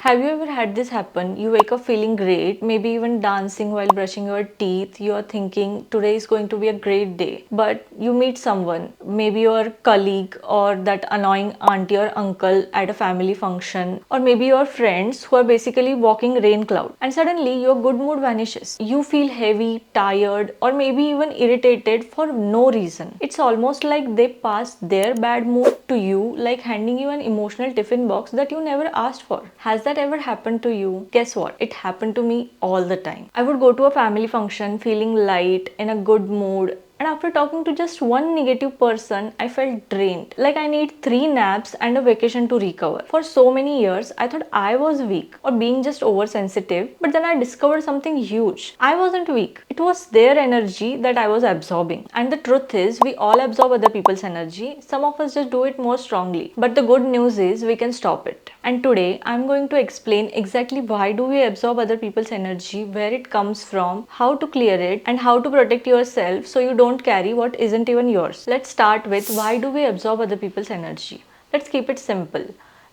Have you ever had this happen? You wake up feeling great, maybe even dancing while brushing your teeth. You are thinking today is going to be a great day. But you meet someone, maybe your colleague or that annoying auntie or uncle at a family function, or maybe your friends who are basically walking rain cloud. And suddenly your good mood vanishes. You feel heavy, tired, or maybe even irritated for no reason. It's almost like they pass their bad mood to you, like handing you an emotional tiffin box that you never asked for. Has that ever happened to you? Guess what? It happened to me all the time. I would go to a family function feeling light, in a good mood, and after talking to just one negative person, I felt drained. Like I need 3 naps and a vacation to recover. For so many years, I thought I was weak or being just oversensitive, but then I discovered something huge. I wasn't weak. It was their energy that I was absorbing. And the truth is, we all absorb other people's energy. Some of us just do it more strongly. But the good news is we can stop it. And today I'm going to explain exactly why do we absorb other people's energy, where it comes from, how to clear it, and how to protect yourself so you don't carry what isn't even yours. Let's start with why do we absorb other people's energy. Let's keep it simple.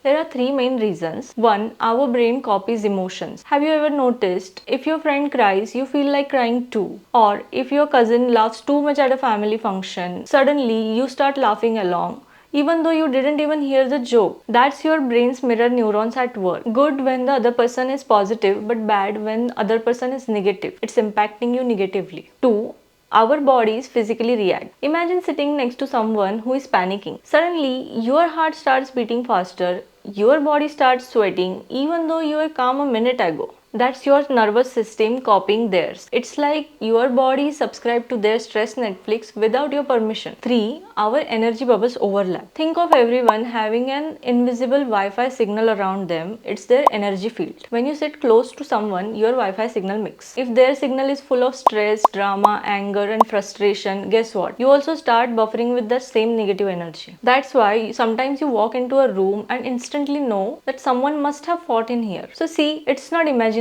There are 3 main reasons. 1. Our brain copies emotions. Have you ever noticed if your friend cries, you feel like crying too? Or if your cousin laughs too much at a family function, suddenly you start laughing along even though you didn't even hear the joke. That's your brain's mirror neurons at work. Good when the other person is positive, but bad when other person is negative. It's impacting you negatively. 2. Our bodies physically react. Imagine sitting next to someone who is panicking. Suddenly, your heart starts beating faster, your body starts sweating even though you were calm a minute ago. That's your nervous system copying theirs. It's like your body subscribed to their stress Netflix without your permission. 3. Our energy bubbles overlap. Think of everyone having an invisible Wi-Fi signal around them. It's their energy field. When you sit close to someone, your Wi-Fi signal mix. If their signal is full of stress, drama, anger, and frustration, guess what? You also start buffering with the same negative energy. That's why sometimes you walk into a room and instantly know that someone must have fought in here. So see, it's not imagination.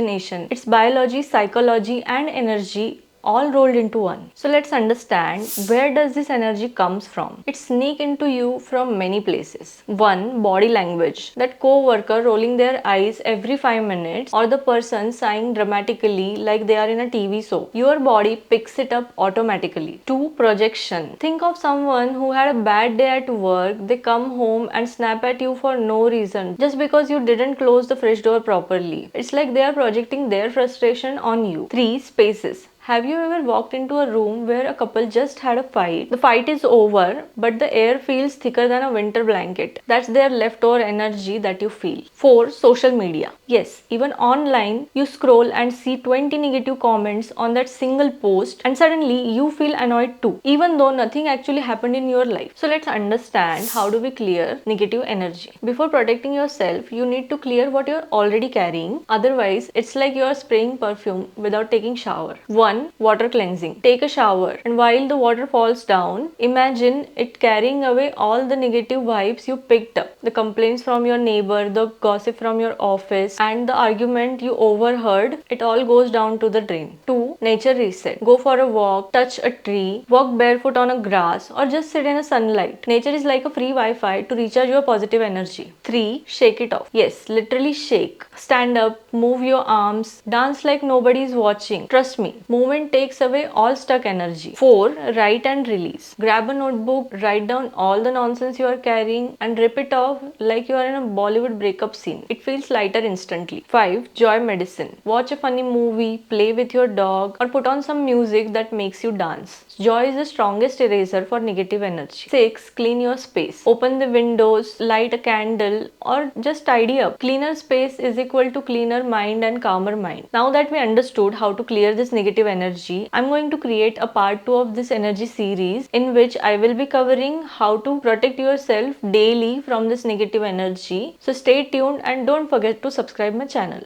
It's biology, psychology, and energy all rolled into one. So let's understand, where does this energy comes from? It sneaks into you from many places. 1. Body language. That co-worker rolling their eyes every 5 minutes, or the person sighing dramatically like they are in a TV show. Your body picks it up automatically. 2. Projection. Think of someone who had a bad day at work. They come home and snap at you for no reason, just because you didn't close the fridge door properly. It's like they are projecting their frustration on you. 3. Spaces. Have you ever walked into a room where a couple just had a fight? The fight is over, but the air feels thicker than a winter blanket. That's their leftover energy that you feel. 4. Social media. Yes, even online, you scroll and see 20 negative comments on that single post, and suddenly you feel annoyed too, even though nothing actually happened in your life. So let's understand, how do we clear negative energy. Before protecting yourself, you need to clear what you're already carrying. Otherwise, it's like you're spraying perfume without taking shower. 1. Water cleansing. Take a shower, and while the water falls down, imagine it carrying away all the negative vibes you picked up. The complaints from your neighbor, the gossip from your office, and the argument you overheard, it all goes down to the drain. 2. Nature reset. Go for a walk, touch a tree, walk barefoot on a grass, or just sit in a sunlight. Nature is like a free Wi-Fi to recharge your positive energy. 3. Shake it off. Yes, literally shake. Stand up, move your arms, dance like nobody is watching. Trust me, movement takes away all stuck energy. 4. Write and release. Grab a notebook, write down all the nonsense you are carrying, and rip it off like you are in a Bollywood breakup scene. It feels lighter instantly. 5. Joy medicine. Watch a funny movie, play with your dog, or put on some music that makes you dance. Joy is the strongest eraser for negative energy. 6. Clean your space. Open the windows, light a candle, or just tidy up. Cleaner space is equal to cleaner mind and calmer mind. Now that we understood how to clear this negative energy, I'm going to create a part 2 of this energy series, in which I will be covering how to protect yourself daily from this negative energy. So stay tuned and don't forget to subscribe my channel.